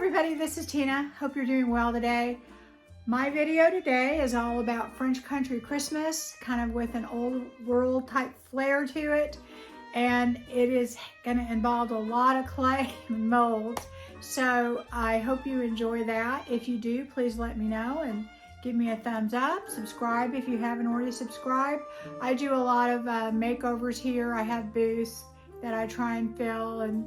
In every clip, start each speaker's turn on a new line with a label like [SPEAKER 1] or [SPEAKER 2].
[SPEAKER 1] everybody, this is Tina. Hope you're doing well today. My video today is all about French country Christmas, kind of with an old world type flair to it. And it is going to involve a lot of clay and molds. So I hope you enjoy that. If you do, please let me know and give me a thumbs up. Subscribe if you haven't already subscribed. I do a lot of makeovers here. I have booths that I try and fill and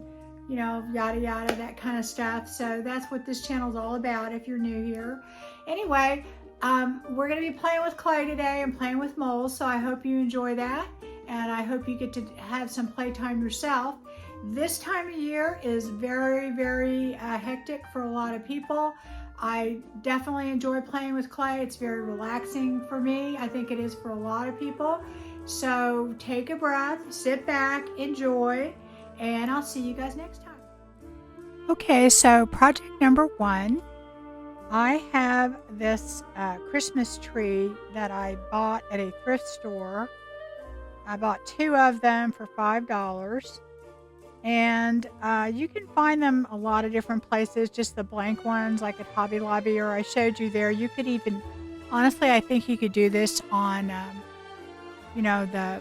[SPEAKER 1] you know, yada yada, that kind of stuff. So that's what this channel is all about if you're new here. Anyway, we're going to be playing with clay today and playing with molds, so I hope you enjoy that, and I hope you get to have some playtime yourself. This time of year is very hectic for a lot of people. I definitely enjoy playing with clay. It's very relaxing for me. I think it is for a lot of people. So take a breath, sit back, enjoy, and I'll see you guys next time. Okay, so project number 1. I have this Christmas tree that I bought at a thrift store. I bought 2 of them for $5. And you can find them a lot of different places, just the blank ones like at Hobby Lobby, or I showed you there. You could even, honestly, I think you could do this on, you know, the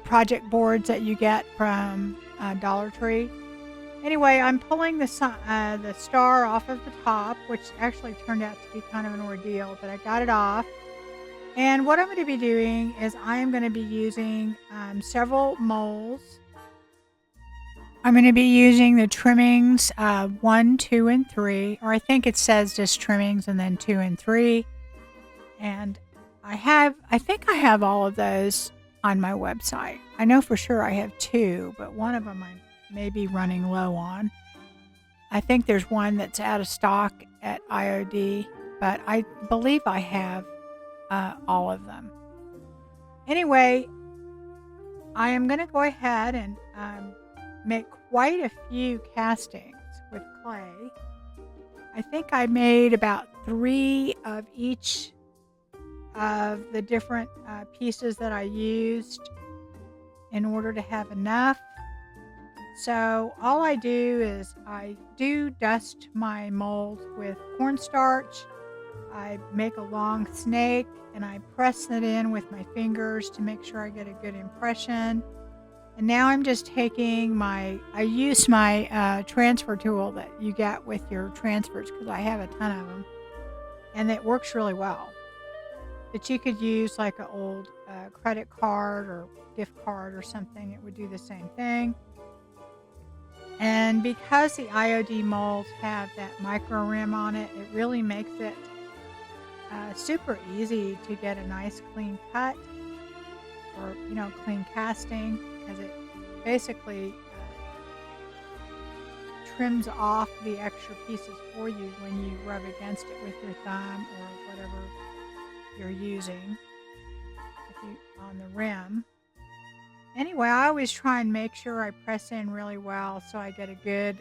[SPEAKER 1] project boards that you get from Dollar Tree. Anyway, I'm pulling the star off of the top, which actually turned out to be kind of an ordeal, but I got it off. And what I'm going to be doing is I am going to be using several molds. I'm going to be using the trimmings 1, 2, and 3, or I think it says just trimmings and then 2 and 3. And I think I have all of those on my website. I know for sure I have 2, but one of them I may be running low on. I think there's one that's out of stock at IOD, but I believe I have all of them. Anyway, I am going to go ahead and make quite a few castings with clay. I think I made about 3 of each of the different pieces that I used in order to have enough. So all I do is I do dust my mold with cornstarch. I make a long snake and I press it in with my fingers to make sure I get a good impression. And now I'm just taking I use my transfer tool that you get with your transfers, because I have a ton of them, and it works really well. But you could use like an old credit card or gift card or something. It would do the same thing. And because the IOD molds have that micro rim on it, it really makes it super easy to get a nice clean cut, or you know, clean casting, because it basically trims off the extra pieces for you when you rub against it with your thumb or whatever you're using on the rim. Anyway, I always try and make sure I press in really well so I get a good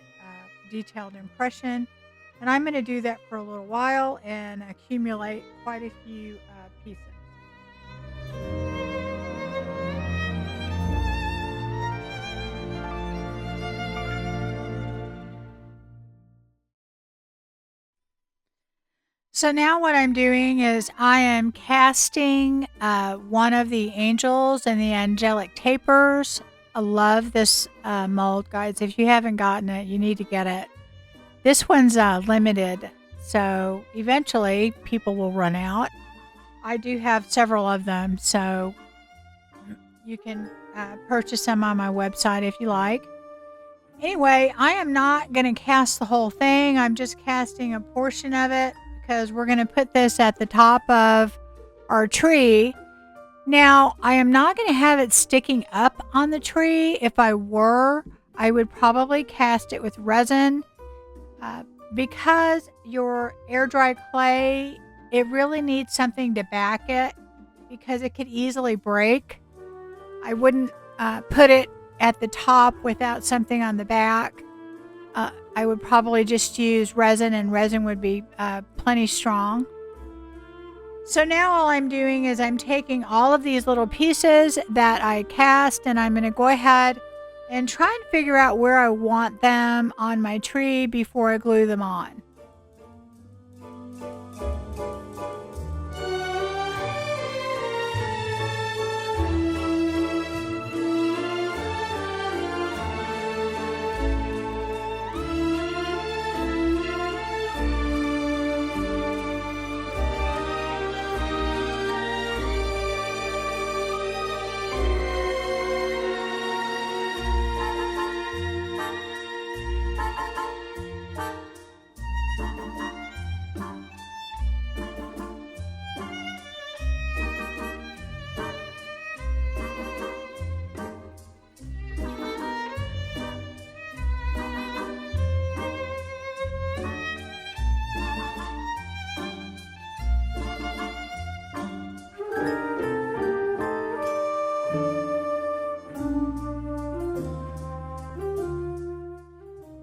[SPEAKER 1] detailed impression. And I'm going to do that for a little while and accumulate quite a few pieces. So now what I'm doing is I am casting one of the angels and the angelic tapers. I love this mold, guys. If you haven't gotten it, you need to get it. This one's limited, so eventually people will run out. I do have several of them, so you can purchase them on my website if you like. Anyway, I am not going to cast the whole thing. I'm just casting a portion of it, because we're going to put this at the top of our tree. Now, I am not going to have it sticking up on the tree. If I were, I would probably cast it with resin. Because your air dry clay, it really needs something to back it, because it could easily break. I wouldn't put it at the top without something on the back. I would probably just use resin, and resin would be plenty strong. So now all I'm doing is I'm taking all of these little pieces that I cast, and I'm going to go ahead and try and figure out where I want them on my tree before I glue them on.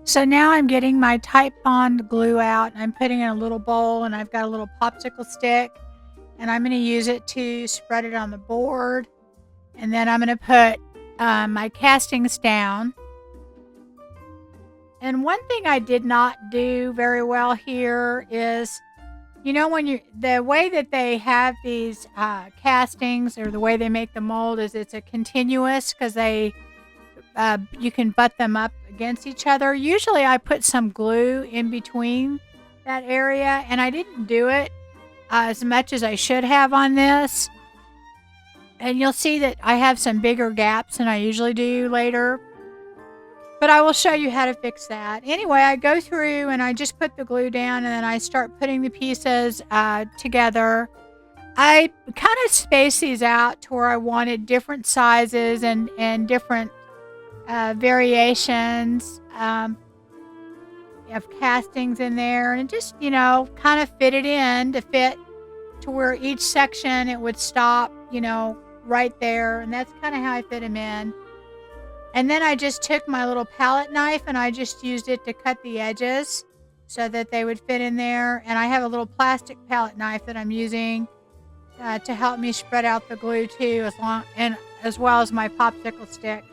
[SPEAKER 1] So now I'm getting my Type Bond glue out. I'm putting it in a little bowl, and I've got a little popsicle stick, and I'm going to use it to spread it on the board. And then I'm going to put my castings down. And one thing I did not do very well here is, you know, the way that they have these castings, or the way they make the mold, is it's a continuous, because you can butt them up against each other. Usually I put some glue in between that area, and I didn't do it as much as I should have on this. And you'll see that I have some bigger gaps than I usually do later. But I will show you how to fix that. Anyway, I go through and I just put the glue down, and then I start putting the pieces together. I kind of space these out to where I wanted different sizes and different variations of castings in there, and just, you know, kind of fit it in to fit to where each section it would stop, you know, right there. And that's kind of how I fit them in. And then I just took my little palette knife and I just used it to cut the edges so that they would fit in there. And I have a little plastic palette knife that I'm using to help me spread out the glue too, as well as my popsicle stick.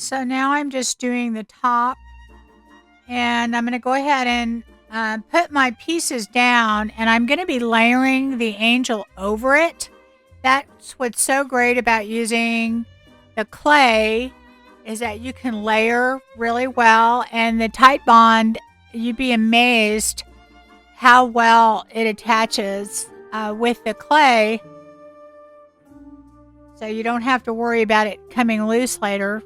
[SPEAKER 1] So now I'm just doing the top, and I'm going to go ahead and put my pieces down, and I'm going to be layering the angel over it. That's what's so great about using the clay, is that you can layer really well, and the Type Bond, you'd be amazed how well it attaches with the clay, so you don't have to worry about it coming loose later.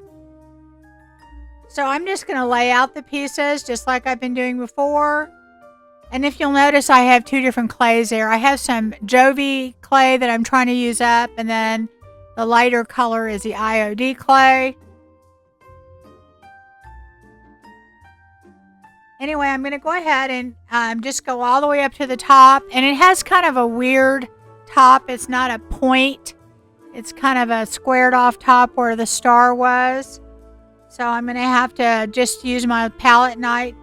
[SPEAKER 1] So I'm just going to lay out the pieces just like I've been doing before. And if you'll notice, I have two different clays there. I have some Jovi clay that I'm trying to use up, and then the lighter color is the IOD clay. Anyway, I'm going to go ahead and just go all the way up to the top. And it has kind of a weird top. It's not a point. It's kind of a squared off top where the star was. So I'm going to have to just use my palette knife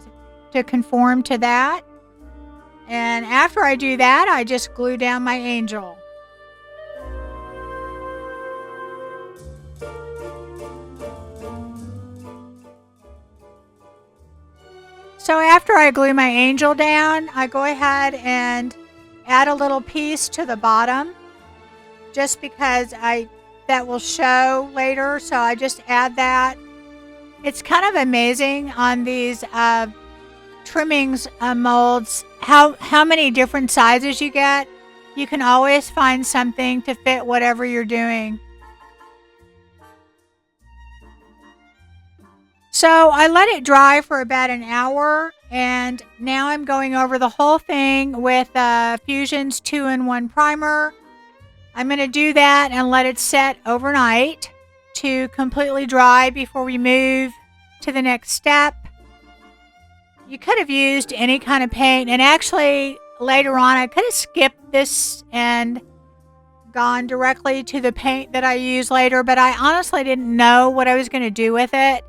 [SPEAKER 1] to conform to that. And after I do that, I just glue down my angel. So after I glue my angel down, I go ahead and add a little piece to the bottom, just because that will show later. So I just add that. It's kind of amazing on these trimmings molds how many different sizes you get. You can always find something to fit whatever you're doing. So I let it dry for about an hour, and now I'm going over the whole thing with Fusion's 2-in-1 primer. I'm going to do that and let it set overnight to completely dry before we move to the next step. You could have used any kind of paint, and actually later on I could have skipped this and gone directly to the paint that I use later, but I honestly didn't know what I was going to do with it.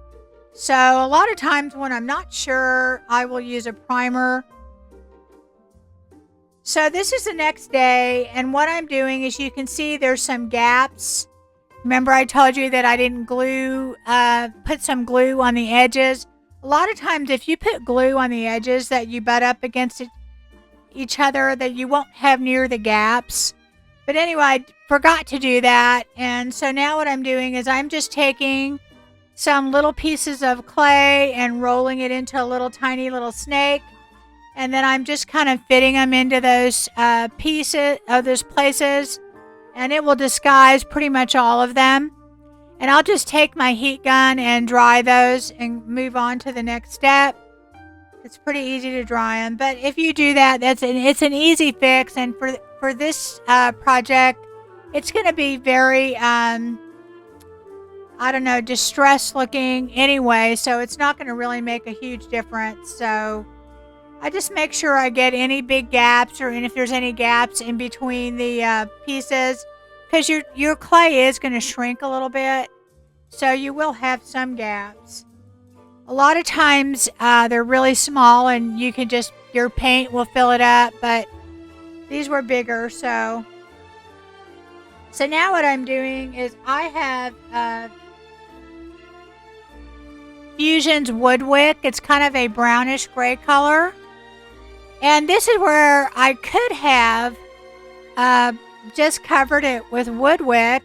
[SPEAKER 1] So a lot of times when I'm not sure, I will use a primer. So this is the next day, and what I'm doing is, you can see there's some gaps. Remember I told you that I didn't put some glue on the edges. A lot of times if you put glue on the edges that you butt up against each other, that you won't have near the gaps. But anyway, I forgot to do that, and so now what I'm doing is I'm just taking some little pieces of clay and rolling it into a little tiny little snake, and then I'm just kind of fitting them into those those places, and it will disguise pretty much all of them. And I'll just take my heat gun and dry those and move on to the next step. It's pretty easy to dry them, but if you do that, it's an easy fix. And for this project, it's going to be very I don't know, distressed looking anyway, so it's not going to really make a huge difference. So I just make sure I get any big gaps, and if there's any gaps in between the pieces, because your clay is going to shrink a little bit, so you will have some gaps. A lot of times they're really small and you can just, your paint will fill it up, but these were bigger. So now what I'm doing is I have Fusion's Wood Wick. It's kind of a brownish gray color. And this is where I could have just covered it with Wood Wick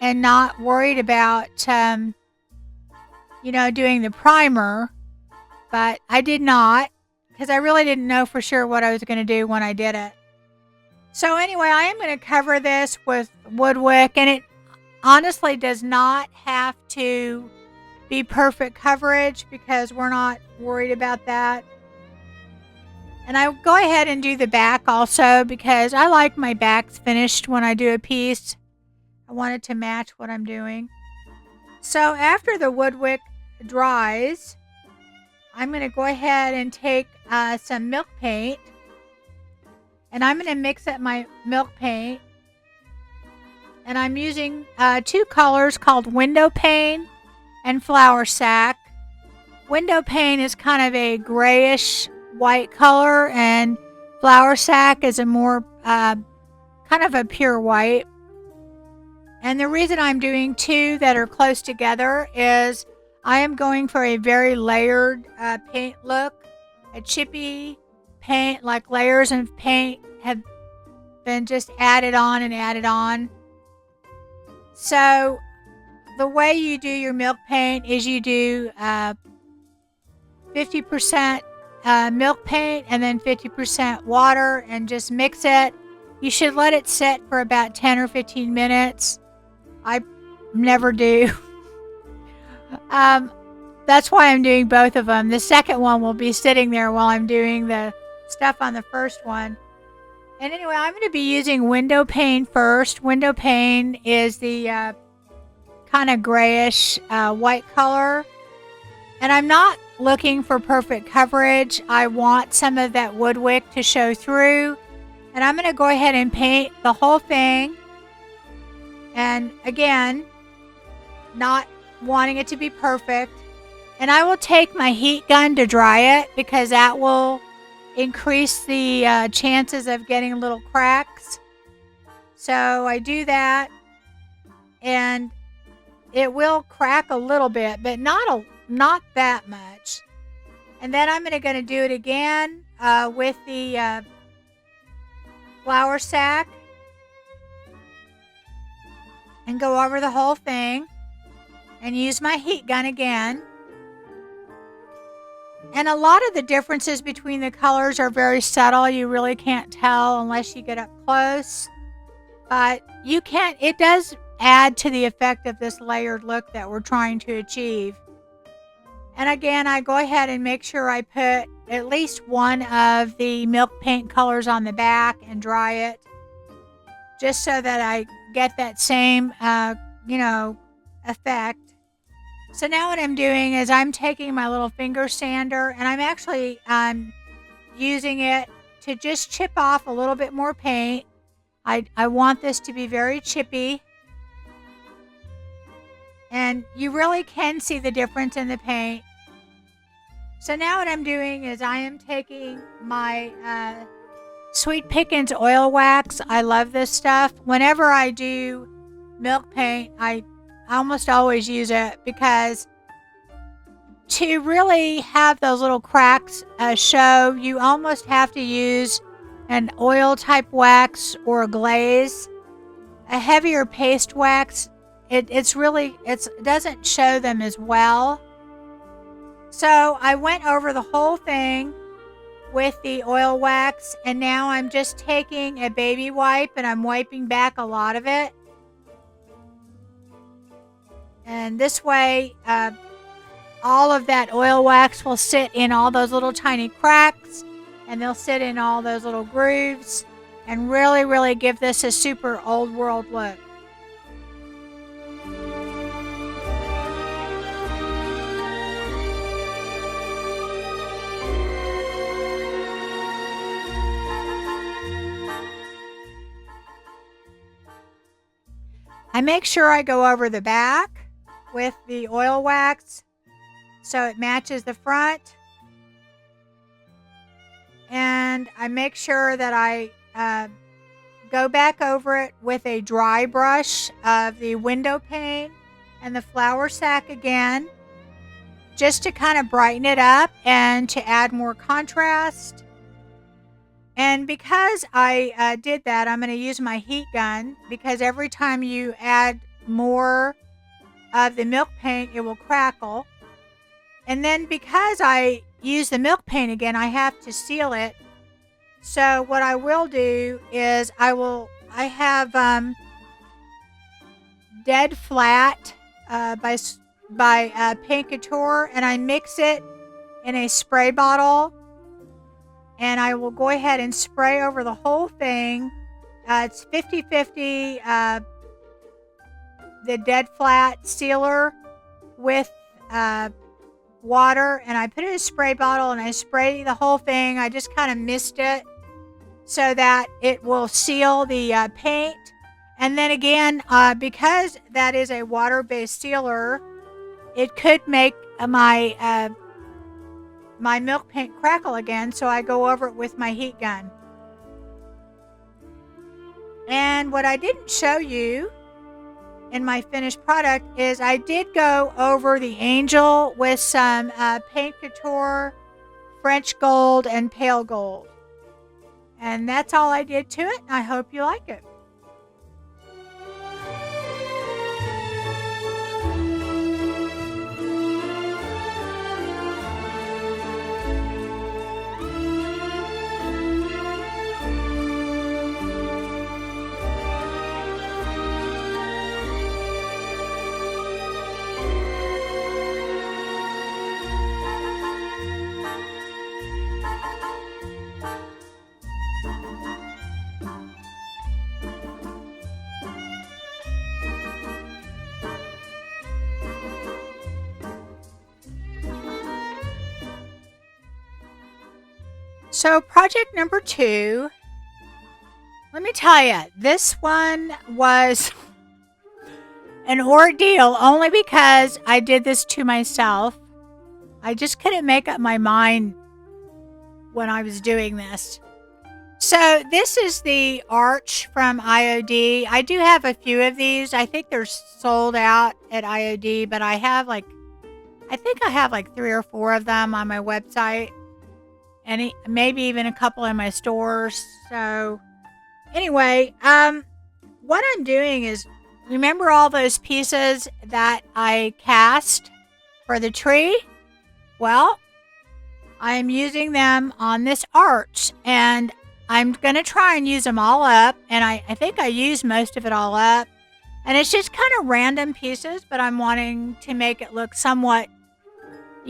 [SPEAKER 1] and not worried about, doing the primer. But I did not, because I really didn't know for sure what I was going to do when I did it. So anyway, I am going to cover this with Wood Wick, and it honestly does not have to be perfect coverage because we're not worried about that. And I go ahead and do the back also because I like my backs finished when I do a piece. I want it to match what I'm doing. So after the Wood Wick dries, I'm going to go ahead and take some milk paint, and I'm going to mix up my milk paint. And I'm using two colors called Window Pane and Flour Sack. Window Pane is kind of a grayish white color, and Flour Sack is a more kind of a pure white. And the reason I'm doing two that are close together is I am going for a very layered paint look. A chippy paint, like layers of paint have been just added on and added on. So the way you do your milk paint is you do 50% milk paint and then 50% water and just mix it. You should let it sit for about 10 or 15 minutes. I never do. That's why I'm doing both of them. The second one will be sitting there while I'm doing the stuff on the first one. And anyway, I'm going to be using Window Pane first. Window Pane is the kind of grayish white color. And I'm not looking for perfect coverage. I want some of that Wood Wick to show through. And I'm going to go ahead and paint the whole thing. And again, not wanting it to be perfect. And I will take my heat gun to dry it because that will increase the chances of getting little cracks. So I do that, and it will crack a little bit, but not that much. And then I'm going to do it again with the Flour Sack and go over the whole thing and use my heat gun again. And a lot of the differences between the colors are very subtle. You really can't tell unless you get up close. But you can't, it does add to the effect of this layered look that we're trying to achieve. And again, I go ahead and make sure I put at least one of the milk paint colors on the back and dry it, just so that I get that same, effect. So now what I'm doing is I'm taking my little finger sander and I'm actually using it to just chip off a little bit more paint. I want this to be very chippy. And you really can see the difference in the paint. So now what I'm doing is I am taking my Sweet Pickins oil wax. I love this stuff. Whenever I do milk paint, I almost always use it because to really have those little cracks show, you almost have to use an oil type wax or a glaze. A heavier paste wax, it doesn't show them as well. So I went over the whole thing with the oil wax, and now I'm just taking a baby wipe and I'm wiping back a lot of it. And this way, all of that oil wax will sit in all those little tiny cracks, and they'll sit in all those little grooves and really, really give this a super old world look. I make sure I go over the back with the oil wax so it matches the front. And I make sure that I go back over it with a dry brush of the window pane and the flour sack again, just to kind of brighten it up and to add more contrast. And because I did that, I'm going to use my heat gun, because every time you add more of the milk paint, it will crackle. And then because I use the milk paint again, I have to seal it. So what I will do is I have Dead Flat by Paint Couture, and I mix it in a spray bottle. And I will go ahead and spray over the whole thing. It's 50-50 the Dead Flat sealer with water. And I put it in a spray bottle and I spray the whole thing. I just kind of mist it so that it will seal the paint. And then again, because that is a water-based sealer, it could make my milk paint crackle again, so I go over it with my heat gun. And what I didn't show you in my finished product is I did go over the angel with some Paint Couture French Gold and Pale Gold. And that's all I did to it. I hope you like it. So project number 2, let me tell you, this one was an ordeal only because I did this to myself. I just couldn't make up my mind when I was doing this. So this is the arch from IOD. I do have a few of these. I think they're sold out at IOD, but I think I have like 3 or 4 of them on my website. And maybe even a couple in my stores. So anyway, what I'm doing is, remember all those pieces that I cast for the tree? Well, I'm using them on this arch, and I'm going to try and use them all up. And I think I used most of it all up. And it's just kind of random pieces, but I'm wanting to make it look somewhat,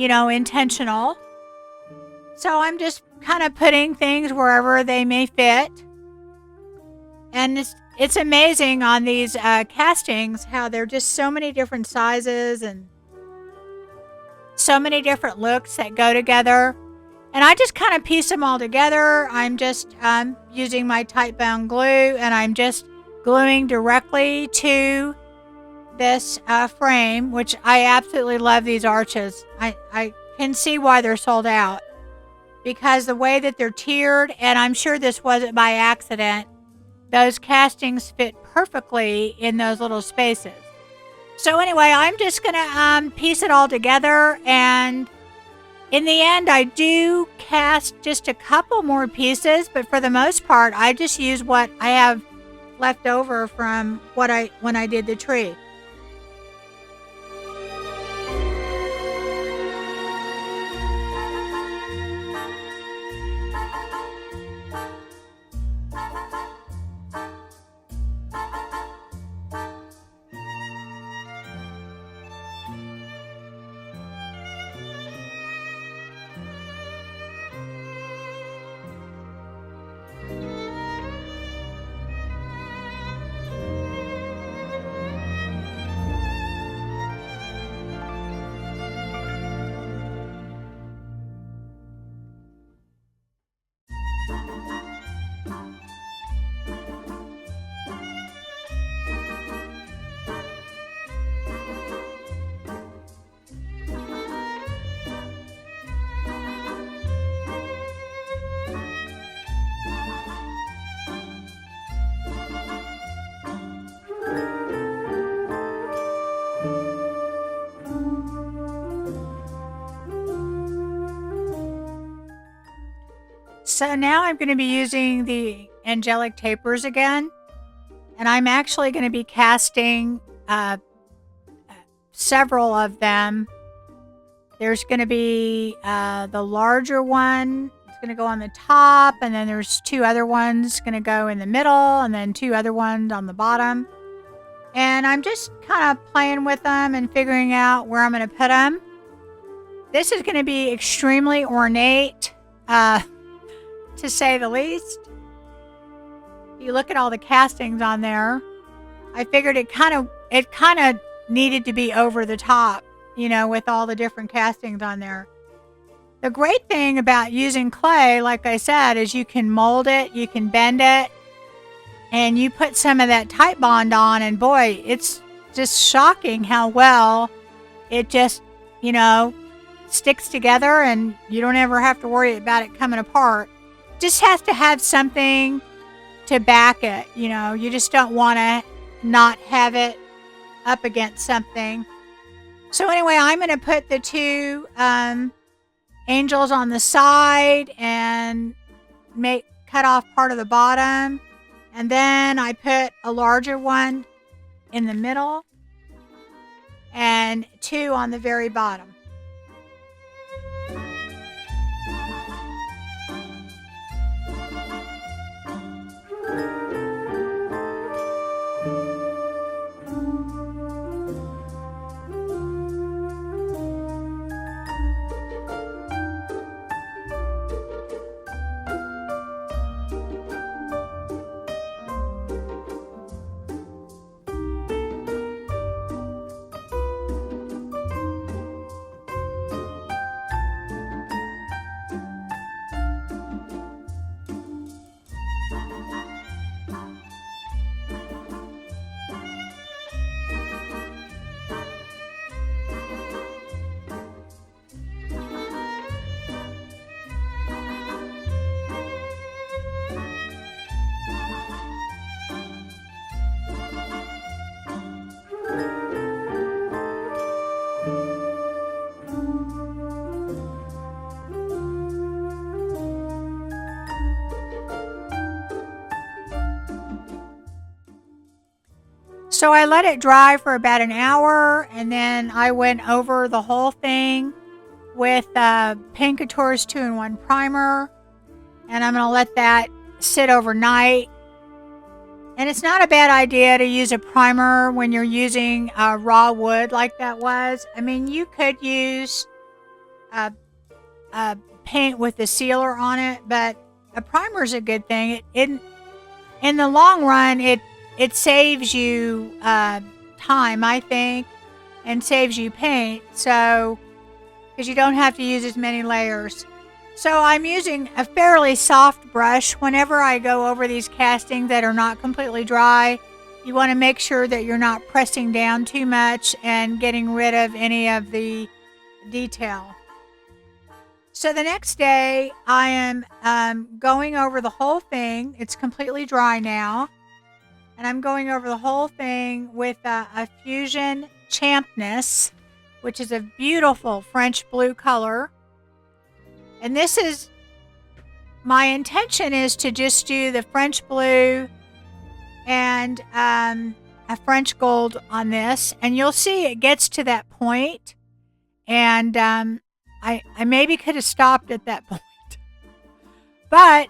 [SPEAKER 1] intentional. So I'm just kind of putting things wherever they may fit. And it's amazing on these castings how there are just so many different sizes and so many different looks that go together. And I just kind of piece them all together. I'm just using my tight bound glue, and I'm just gluing directly to this frame, which I absolutely love these arches. I can see why they're sold out, because the way that they're tiered, and I'm sure this wasn't by accident, those castings fit perfectly in those little spaces. So anyway, I'm just going to piece it all together, and in the end, I do cast just a couple more pieces, but for the most part, I just use what I have left over from when I did the tree. So now I'm going to be using the angelic tapers again, and I'm actually going to be casting several of them. There's going to be the larger one. It's going to go on the top, and then there's two other ones going to go in the middle, and then two other ones on the bottom. And I'm just kind of playing with them and figuring out where I'm going to put them. This is going to be extremely ornate, to say the least. You look at all the castings on there. I figured it kind of needed to be over the top, with all the different castings on there. The great thing about using clay, like I said, is you can mold it, you can bend it, and you put some of that tight bond on, and boy, it's just shocking how well it just, sticks together, and you don't ever have to worry about it coming apart. Just has to have something to back it. You just don't want to not have it up against something. So anyway, I'm going to put the two angels on the side and cut off part of the bottom. And then I put a larger one in the middle and two on the very bottom. So I let it dry for about an hour, and then I went over the whole thing with Paint Couture's 2-in-1 primer, and I'm going to let that sit overnight. And it's not a bad idea to use a primer when you're using raw wood like that was. I mean, you could use a, a paint with the sealer on it, but a primer is a good thing. In the long run, it saves you time, I think, and saves you paint. So, because you don't have to use as many layers. So I'm using a fairly soft brush whenever I go over these castings that are not completely dry. You want to make sure that you're not pressing down too much and getting rid of any of the detail. So the next day, I am going over the whole thing. It's completely dry now. And I'm going over the whole thing with a Fusion Champness, which is a beautiful French blue color. And this is, my intention is to just do the French blue and a French gold on this. And you'll see it gets to that point. And I maybe could have stopped at that point. But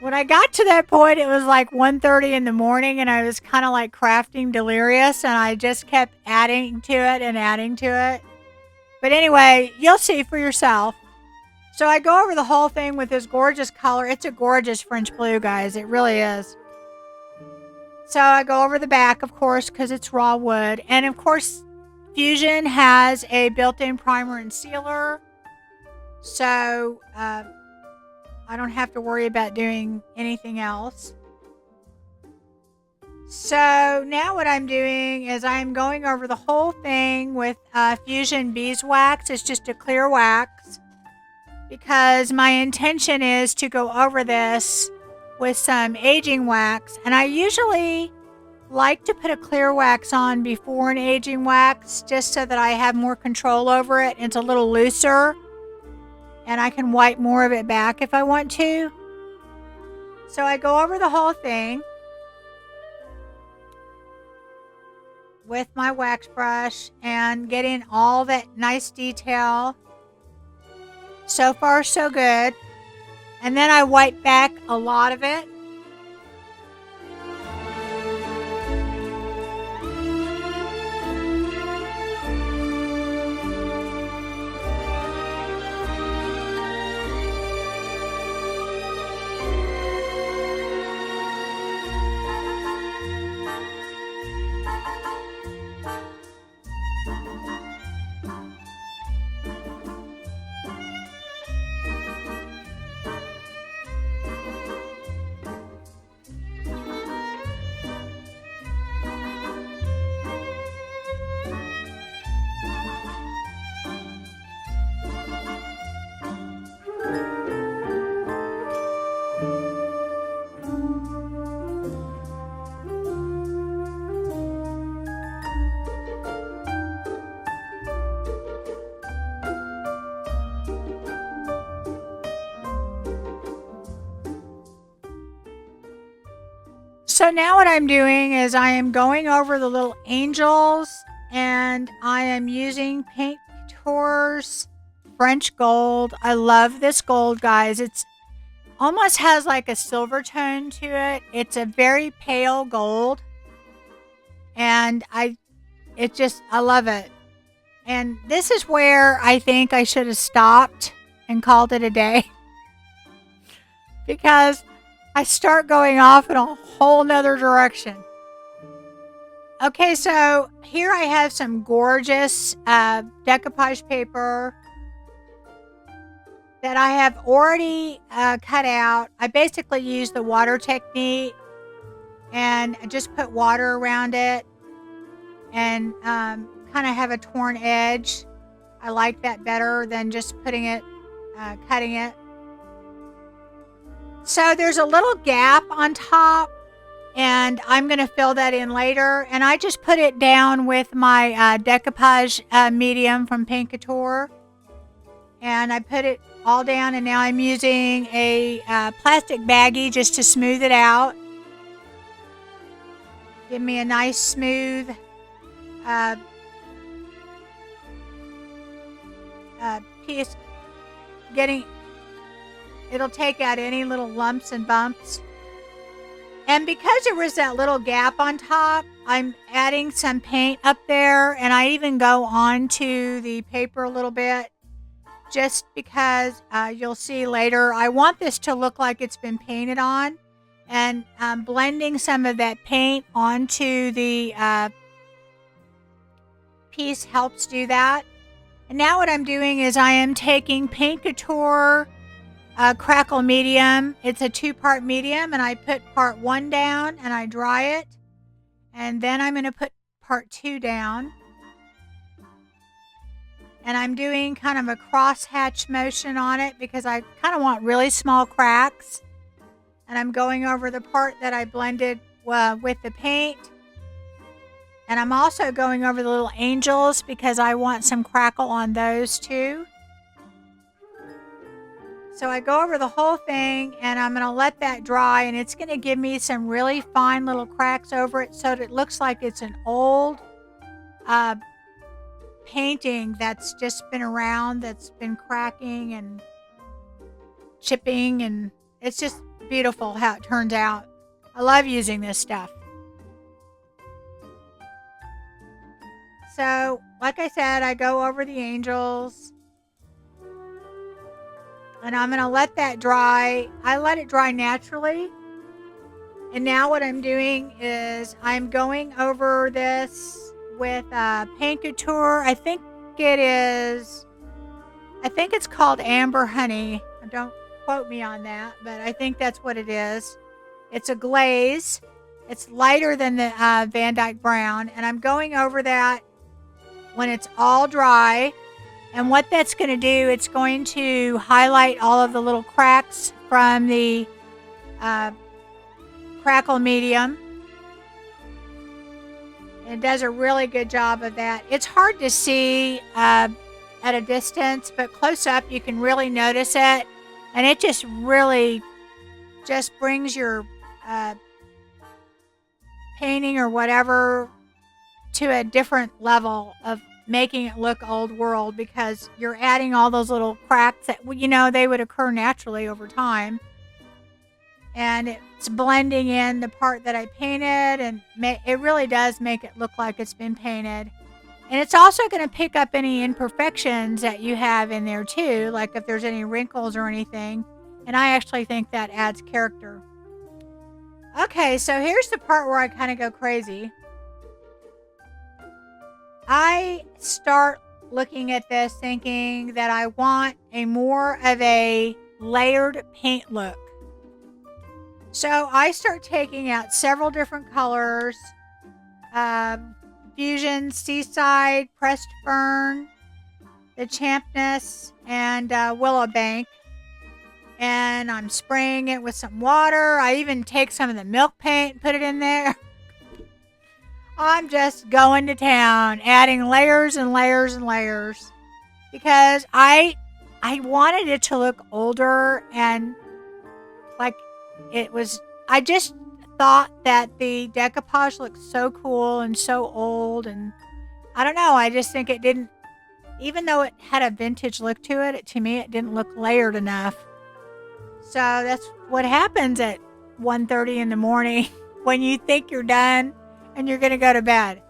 [SPEAKER 1] when I got to that point, it was like 1:30 in the morning, and I was kind of like crafting delirious, and I just kept adding to it and adding to it. But anyway, you'll see for yourself. So I go over the whole thing with this gorgeous color. It's a gorgeous French blue, guys. It really is. So I go over the back, of course, because it's raw wood. And of course, Fusion has a built-in primer and sealer. So I don't have to worry about doing anything else. So now what I'm doing is I'm going over the whole thing with Fusion Beeswax. It's just a clear wax, because my intention is to go over this with some aging wax. And I usually like to put a clear wax on before an aging wax, just so that I have more control over it. It's a little looser, and I can wipe more of it back if I want to. So I go over the whole thing with my wax brush and getting all that nice detail. So far, so good. And then I wipe back a lot of it. So now what I'm doing is I am going over the little angels, and I am using Paint Couture's French gold. I love this gold, guys. It's almost has like a silver tone to it. It's a very pale gold, and I love it. And this is where I think I should have stopped and called it a day, because I start going off in a whole nother direction. Okay, so here I have some gorgeous decoupage paper that I have already cut out. I basically use the water technique, and I just put water around it and kind of have a torn edge. I like that better than just putting it, cutting it. So there's a little gap on top, and I'm going to fill that in later. And I just put it down with my decoupage medium from Paint Couture. And I put it all down, and now I'm using a plastic baggie just to smooth it out. Give me a nice smooth piece. It'll take out any little lumps and bumps. And because there was that little gap on top, I'm adding some paint up there, and I even go onto the paper a little bit just because you'll see later, I want this to look like it's been painted on. And blending some of that paint onto the piece helps do that. And now what I'm doing is I am taking Paint Couture Crackle Medium. It's a 2-part medium, and I put part 1 down and I dry it. And then I'm going to put part 2 down. And I'm doing kind of a crosshatch motion on it because I kind of want really small cracks. And I'm going over the part that I blended with the paint. And I'm also going over the little angels because I want some crackle on those too. So I go over the whole thing and I'm going to let that dry, and it's going to give me some really fine little cracks over it so that it looks like it's an old painting that's just been around, that's been cracking and chipping, and it's just beautiful how it turns out. I love using this stuff. So, like I said, I go over the angels. And I'm going to let that dry. I let it dry naturally. And now what I'm doing is I'm going over this with Paint Couture. I think it's called Amber Honey. Don't quote me on that, but I think that's what it is. It's a glaze. It's lighter than the Van Dyke Brown. And I'm going over that when it's all dry. And what that's going to do, it's going to highlight all of the little cracks from the Crackle Medium. It does a really good job of that. It's hard to see at a distance, but close up you can really notice it. And it just really just brings your painting or whatever to a different level of making it look old world, because you're adding all those little cracks that, they would occur naturally over time. And it's blending in the part that I painted, and it really does make it look like it's been painted. And it's also going to pick up any imperfections that you have in there too, like if there's any wrinkles or anything. And I actually think that adds character. Okay, so here's the part where I kind of go crazy. I start looking at this thinking that I want a more of a layered paint look. So I start taking out several different colors. Fusion, Seaside, Pressed Fern, the Champness, and Willowbank. And I'm spraying it with some water. I even take some of the milk paint and put it in there. I'm just going to town, adding layers and layers and layers, because I wanted it to look older and like it was. I just thought that the decoupage looked so cool and so old, and I don't know. I just think it didn't, even though it had a vintage look to it, to me it didn't look layered enough. So that's what happens at 1:30 in the morning when you think you're done and you're going to go to bed.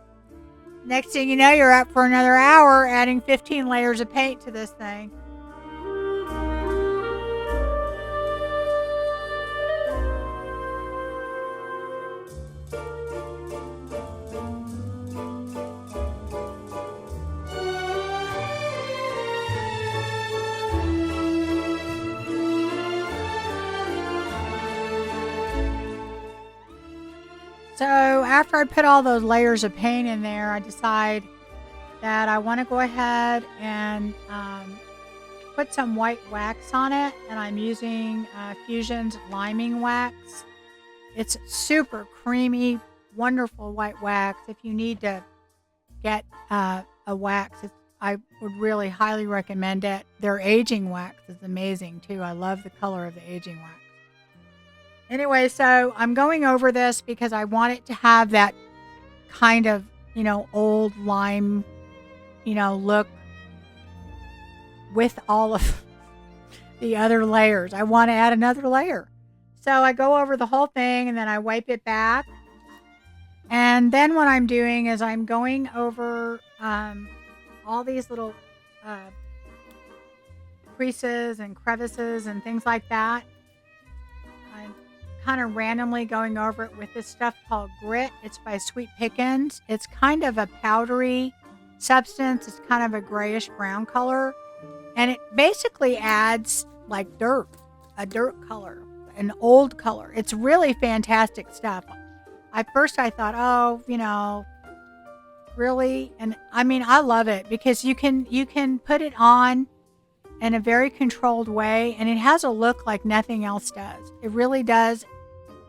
[SPEAKER 1] Next thing you know, you're up for another hour adding 15 layers of paint to this thing. So after I put all those layers of paint in there, I decide that I want to go ahead and put some white wax on it. And I'm using Fusion's Liming Wax. It's super creamy, wonderful white wax. If you need to get a wax, I would really highly recommend it. Their aging wax is amazing too. I love the color of the aging wax. Anyway, so I'm going over this because I want it to have that kind of, old lime, look with all of the other layers. I want to add another layer. So I go over the whole thing and then I wipe it back. And then what I'm doing is I'm going over all these little creases and crevices and things like that. I'm kind of randomly going over it with this stuff called Grit. It's by Sweet Pickens. It's kind of a powdery substance. It's kind of a grayish brown color. And it basically adds like dirt, a dirt color, an old color. It's really fantastic stuff. At first I thought, oh, really? And I mean, I love it because you can put it on in a very controlled way, and it has a look like nothing else does. It really does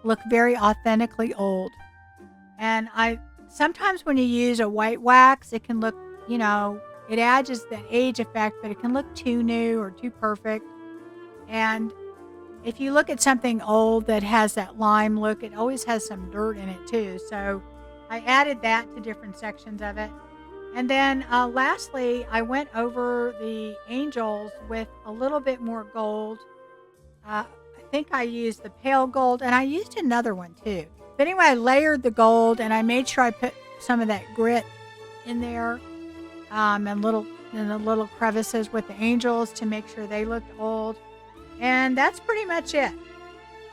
[SPEAKER 1] look very authentically old. And sometimes when you use a white wax, it can look, it adds the age effect, but it can look too new or too perfect. And if you look at something old that has that lime look, it always has some dirt in it too. So I added that to different sections of it. And then lastly, I went over the angels with a little bit more gold. I think I used the pale gold, and I used another one too. But anyway, I layered the gold, and I made sure I put some of that grit in there, and the little crevices with the angels to make sure they looked old. And that's pretty much it.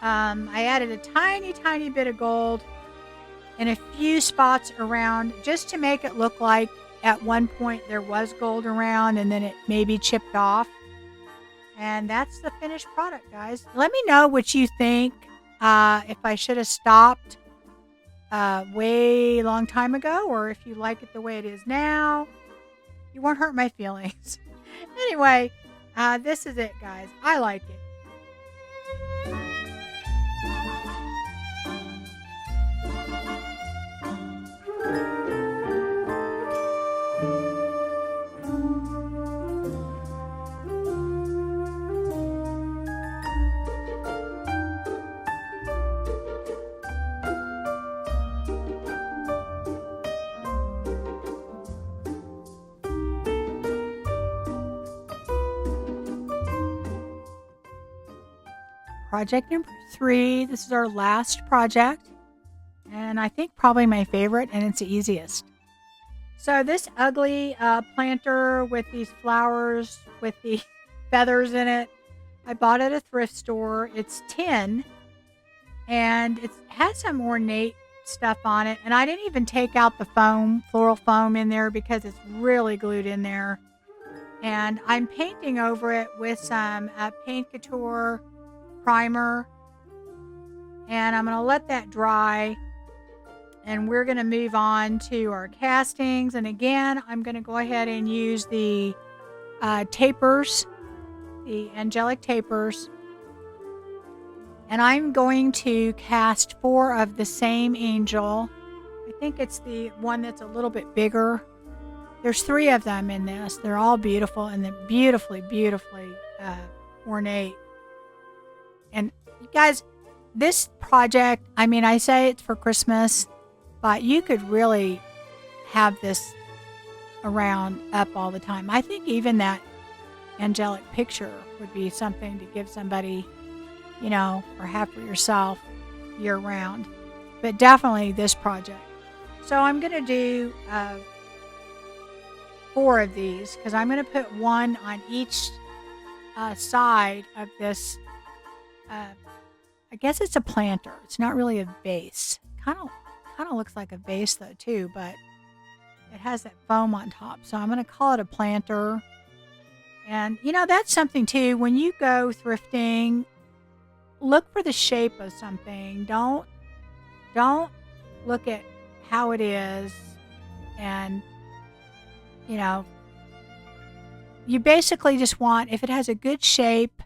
[SPEAKER 1] I added a tiny, tiny bit of gold in a few spots around just to make it look like at one point there was gold around and then it maybe chipped off. And that's the finished product, guys. Let me know what you think. If I should have stopped way long time ago, or if you like it the way it is now. You won't hurt my feelings. Anyway, this is it, guys. I like it. Project number 3. This is our last project, and I think probably my favorite, and it's the easiest. So this ugly planter with these flowers with the feathers in it, I bought at a thrift store. It's tin, and it has some ornate stuff on it, and I didn't even take out the foam, floral foam in there because it's really glued in there. And I'm painting over it with some Paint Couture primer, and I'm going to let that dry, and we're going to move on to our castings. And again, I'm going to go ahead and use the tapers, the angelic tapers, and I'm going to cast 4 of the same angel. I think it's the one that's a little bit bigger. There's 3 of them in this. They're all beautiful, and they're beautifully ornate. And you guys, this project, I mean, I say it's for Christmas, but you could really have this around up all the time. I think even that angelic picture would be something to give somebody, or have for yourself year round. But definitely this project. So I'm going to do 4 of these because I'm going to put one on each side of this. I guess it's a planter. It's not really a vase. Kind of looks like a vase though too, but it has that foam on top. So I'm going to call it a planter. And that's something too. When you go thrifting, look for the shape of something. Don't look at how it is, and you basically just want, if it has a good shape,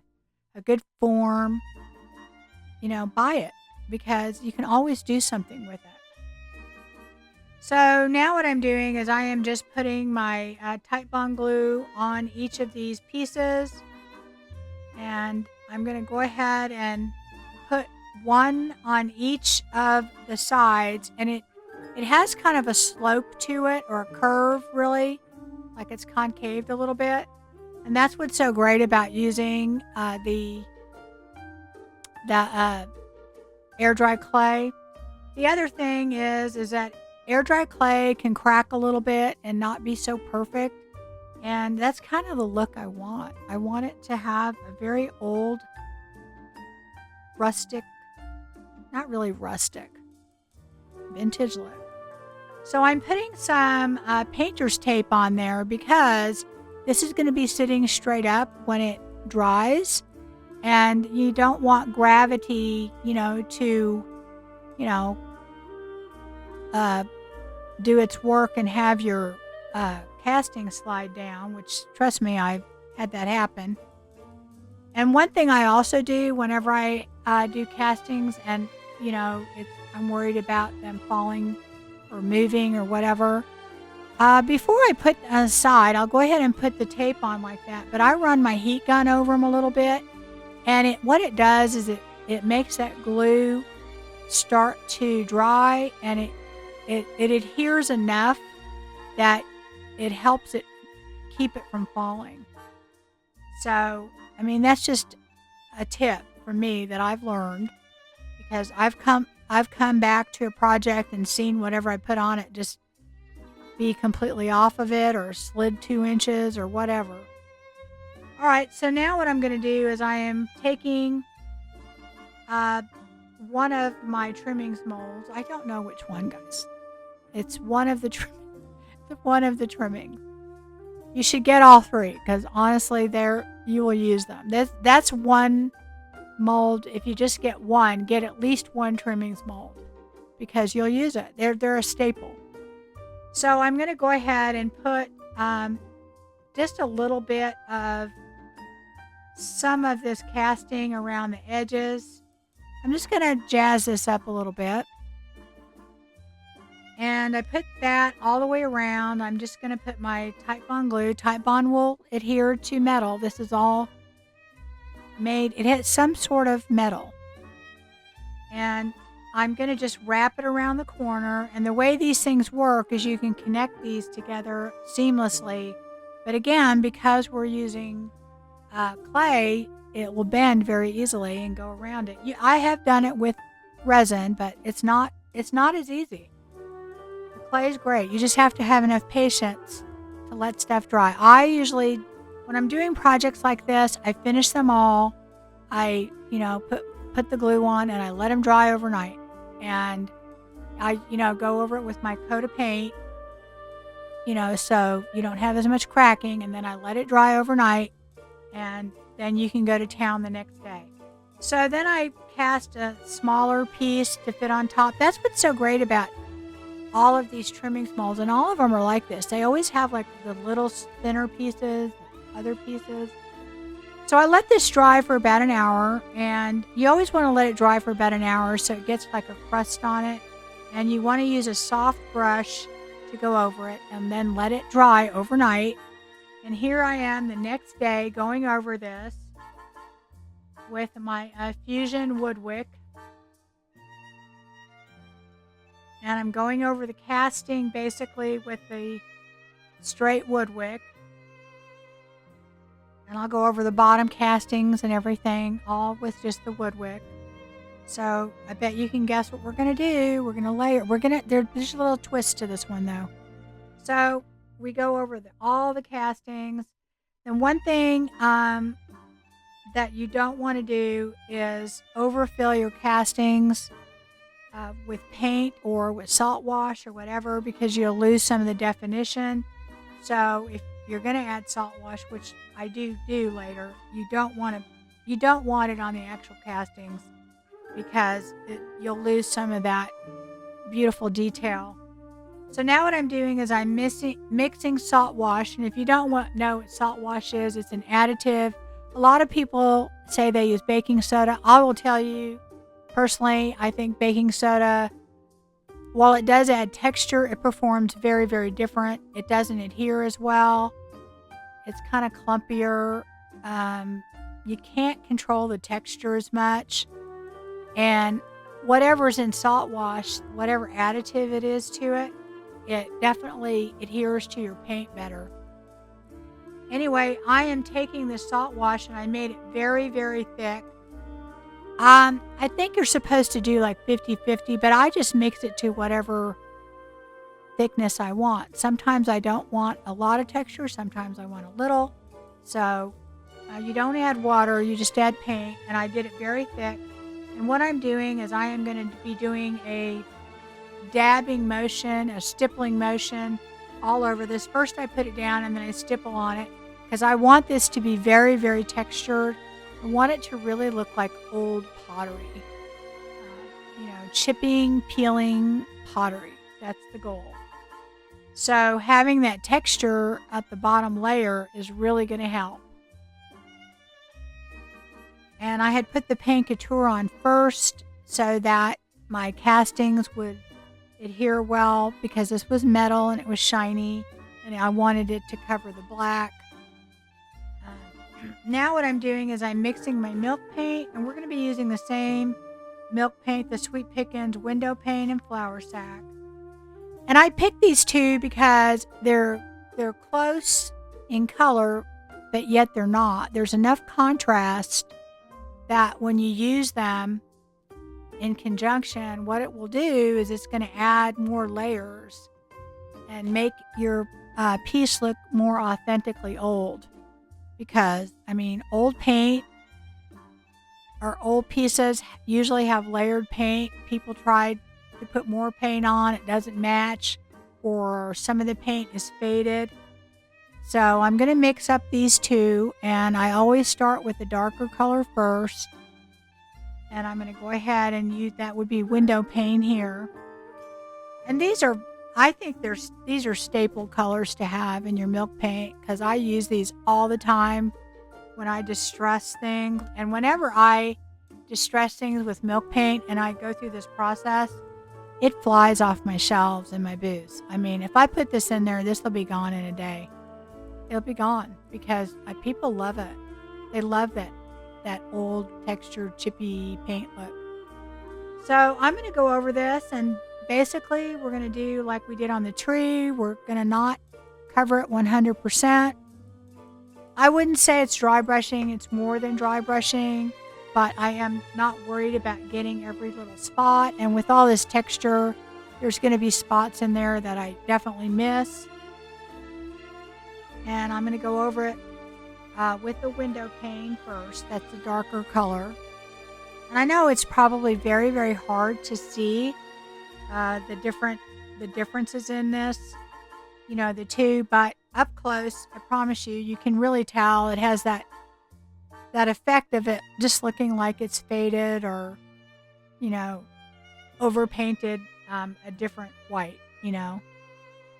[SPEAKER 1] a good form, buy it, because you can always do something with it. So now what I'm doing is I am just putting my Titebond glue on each of these pieces, and I'm going to go ahead and put one on each of the sides, and it has kind of a slope to it, or a curve really, like it's concaved a little bit. And that's what's so great about using the air dry clay. The other thing is that air dry clay can crack a little bit and not be so perfect. And that's kind of the look I want. I want it to have a very old, rustic, not really rustic, vintage look. So I'm putting some painter's tape on there because this is going to be sitting straight up when it dries. And you don't want gravity, to, you know, do its work and have your casting slide down, which, trust me, I've had that happen. And one thing I also do whenever I do castings and, I'm worried about them falling or moving or whatever, before I put aside, I'll go ahead and put the tape on like that, but I run my heat gun over them a little bit, and what it does is it makes that glue start to dry, and it adheres enough that it helps it keep it from falling. So, that's just a tip for me that I've learned, because I've come back to a project and seen whatever I put on it just be completely off of it or slid 2 inches or whatever. All right, so now what I'm going to do is I am taking one of my trimmings molds. I don't know which one, guys. It's one of the trimmings. You should get all 3 because honestly, you will use them. That's one mold. If you just get one, get at least one trimmings mold because you'll use it. They're a staple. So I'm going to go ahead and put just a little bit of some of this casting around the edges. I'm just going to jazz this up a little bit. And I put that all the way around. I'm just going to put my Titebond glue. Titebond will adhere to metal. This is all made. It has some sort of metal. And I'm going to just wrap it around the corner. And the way these things work is you can connect these together seamlessly. But again, because we're using clay, it will bend very easily and go around it. I have done it with resin, but it's not as easy. The clay is great. You just have to have enough patience to let stuff dry. I usually, when I'm doing projects like this, I finish them all. I, put the glue on and I let them dry overnight. And I, go over it with my coat of paint, so you don't have as much cracking. And then I let it dry overnight, and then you can go to town the next day. So then I cast a smaller piece to fit on top. That's what's so great about all of these trimmings molds, and all of them are like this. They always have like the little thinner pieces, other pieces. So I let this dry for about an hour, and you always want to let it dry for about an hour so it gets like a crust on it. And you want to use a soft brush to go over it and then let it dry overnight. And here I am the next day going over this with my Fusion wood wick. And I'm going over the casting basically with the straight wood wick. And I'll go over the bottom castings and everything, all with just the wood wick. So I bet you can guess what we're going to do. We're going to layer. There's a little twist to this one though. So we go over all the castings. And one thing that you don't want to do is overfill your castings with paint or with salt wash or whatever, because you'll lose some of the definition. So if you're going to add salt wash, which I do later, you don't want it on the actual castings, because you'll lose some of that beautiful detail. So now what I'm doing is I'm mixing salt wash. And if you don't know what salt wash is, it's an additive. A lot of people say they use baking soda. I will tell you, personally, I think baking soda, while it does add texture, it performs very, very different. It doesn't adhere as well. It's kind of clumpier. You can't control the texture as much. And whatever's in salt wash, whatever additive it is to it, it definitely adheres to your paint better. Anyway, I am taking the salt wash and I made it very, very thick. I think you're supposed to do like 50-50, but I just mix it to whatever thickness I want. Sometimes I don't want a lot of texture, sometimes I want a little. So you don't add water, you just add paint, and I did it very thick. And what I'm doing is I am going to be doing a dabbing motion, a stippling motion all over this. First I put it down and then I stipple on it because I want this to be very, very textured. I want it to really look like old pottery. Chipping, peeling pottery. That's the goal. So having that texture at the bottom layer is really going to help. And I had put the paint couture on first so that my castings would adhere well because this was metal and it was shiny and I wanted it to cover the black. Now what I'm doing is I'm mixing my milk paint, and we're going to be using the same milk paint, the Sweet Pickins window paint and flour sack. And I picked these two because they're close in color, but yet they're not. There's enough contrast that when you use them in conjunction, what it will do is it's going to add more layers and make your piece look more authentically old. Because, old paint or old pieces usually have layered paint. People tried to put more paint on, it doesn't match, or some of the paint is faded. So I'm going to mix up these two, and I always start with the darker color first. And I'm going to go ahead and use, that would be window pane here. And these are staple colors to have in your milk paint because I use these all the time when I distress things. And whenever I distress things with milk paint and I go through this process, it flies off my shelves in my booths. If I put this in there, this will be gone in a day. It'll be gone because people love it. They love that old textured chippy paint look. So I'm going to go over this, and basically we're going to do like we did on the tree. We're going to not cover it 100%. I wouldn't say it's dry brushing. It's more than dry brushing, but I am not worried about getting every little spot. And with all this texture, there's going to be spots in there that I definitely miss. And I'm going to go over it with the window pane first. That's the darker color. And I know it's probably very, very hard to see the differences in this, the two, but up close, I promise you can really tell it has that effect of it just looking like it's faded or, overpainted a different white,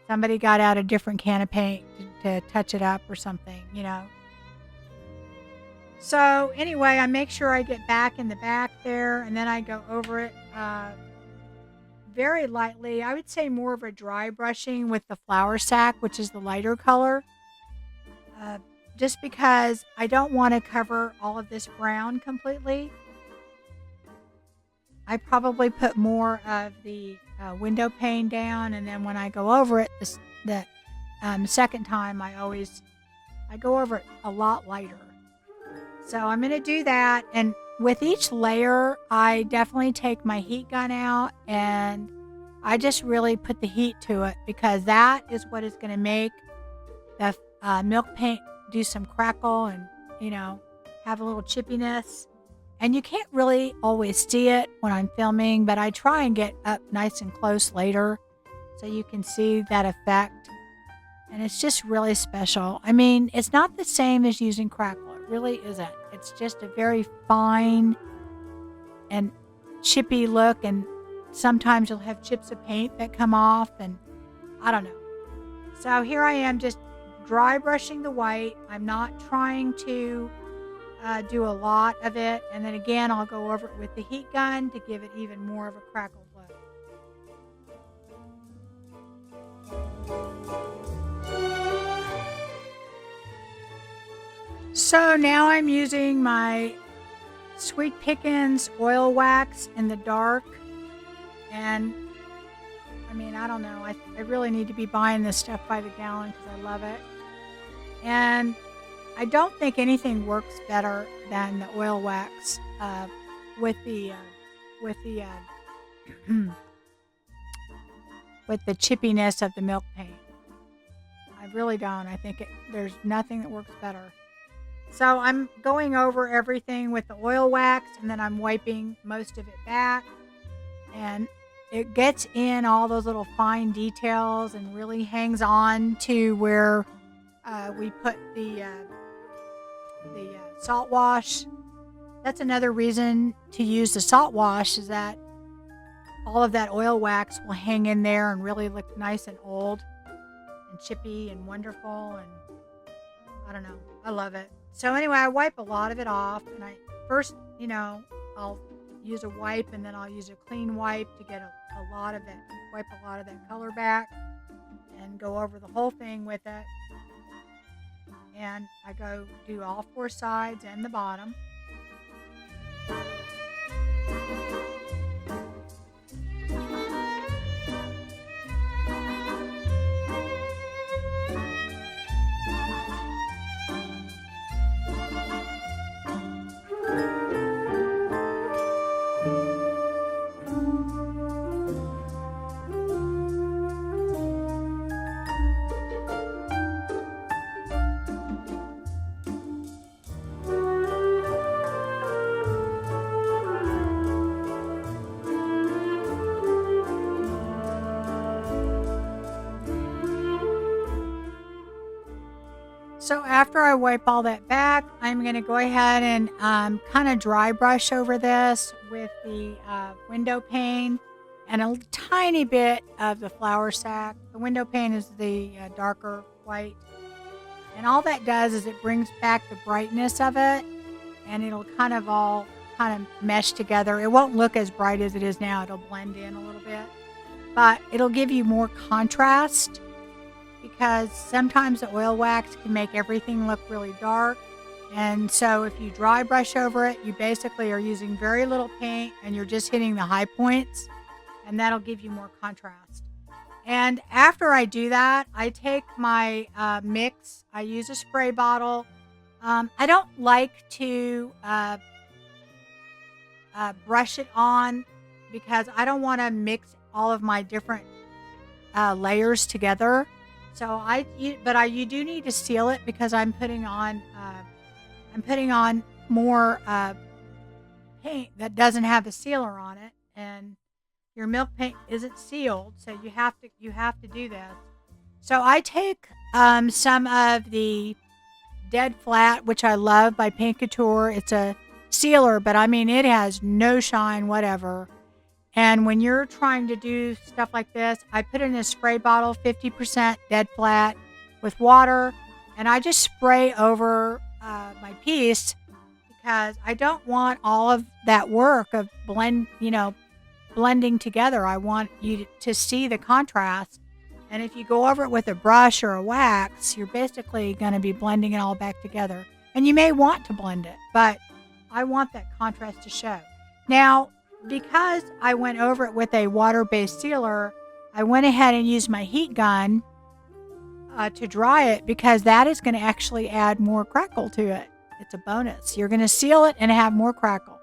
[SPEAKER 1] Somebody got out a different can of paint to touch it up or something, So anyway, I make sure I get back in the back there, and then I go over it very lightly. I would say more of a dry brushing with the flour sack, which is the lighter color. Just because I don't want to cover all of this brown completely. I probably put more of the window pane down, and then when I go over it the second time, I go over it a lot lighter. So I'm going to do that, and with each layer, I definitely take my heat gun out, and I just really put the heat to it because that is what is going to make the milk paint do some crackle and, have a little chippiness. And you can't really always see it when I'm filming, but I try and get up nice and close later so you can see that effect. And it's just really special. It's not the same as using crackle. It really isn't. It's just a very fine and chippy look, and sometimes you'll have chips of paint that come off, and I don't know. So here I am just dry brushing the white. I'm not trying to do a lot of it, and then again I'll go over it with the heat gun to give it even more of a crackled look. So now I'm using my Sweet Pickins oil wax in the dark, and I don't know, I really need to be buying this stuff by the gallon because I love it. And I don't think anything works better than the oil wax with the with the chippiness of the milk paint. I really don't. I think there's nothing that works better. So I'm going over everything with the oil wax, and then I'm wiping most of it back. And it gets in all those little fine details and really hangs on to where we put the salt wash. That's another reason to use the salt wash, is that all of that oil wax will hang in there and really look nice and old and chippy and wonderful. And I don't know, I love it. So anyway, I wipe a lot of it off, and I first, I'll use a wipe, and then I'll use a clean wipe to get a lot of that, wipe a lot of that color back, and go over the whole thing with it. And I go do all 4 sides and the bottom. So after I wipe all that back, I'm going to go ahead and kind of dry brush over this with the window pane and a tiny bit of the flour sack. The window pane is the darker white. And all that does is it brings back the brightness of it, and it'll kind of all mesh together. It won't look as bright as it is now. It'll blend in a little bit, but it'll give you more contrast, because sometimes the oil wax can make everything look really dark. And so if you dry brush over it, you basically are using very little paint and you're just hitting the high points, and that'll give you more contrast. And after I do that, I take my mix. I use a spray bottle. I don't like to brush it on, because I don't want to mix all of my different layers together. So you do need to seal it, because I'm putting on more paint that doesn't have a sealer on it, and your milk paint isn't sealed, so you have to do this. So I take some of the Dead Flat, which I love, by Paint Couture. It's a sealer, but I mean, it has no shine whatever. And when you're trying to do stuff like this, I put it in a spray bottle, 50% Dead Flat with water, and I just spray over my piece, because I don't want all of that work of blending together. I want you to see the contrast. And if you go over it with a brush or a wax, you're basically going to be blending it all back together. And you may want to blend it, but I want that contrast to show. Now, because I went over it with a water-based sealer, I went ahead and used my heat gun to dry it, because that is going to actually add more crackle to it. It's a bonus. You're going to seal it and have more crackle.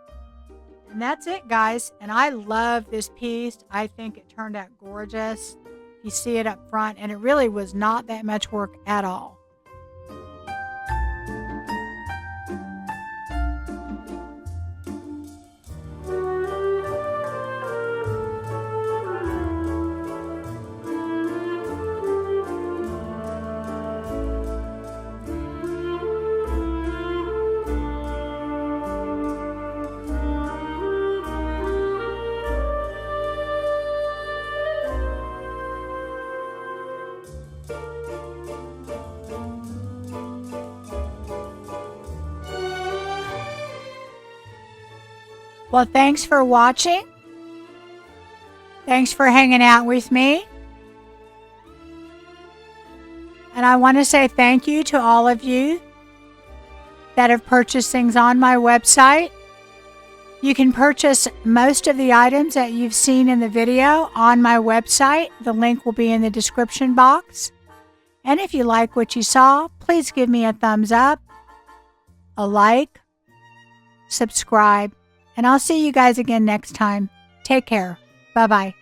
[SPEAKER 1] And that's it, guys. And I love this piece. I think it turned out gorgeous. You see it up front, and it really was not that much work at all. Well, thanks for watching. Thanks for hanging out with me. And I want to say thank you to all of you that have purchased things on my website. You can purchase most of the items that you've seen in the video on my website. The link will be in the description box. And if you like what you saw, please give me a thumbs up, a like, subscribe, and I'll see you guys again next time. Take care. Bye-bye.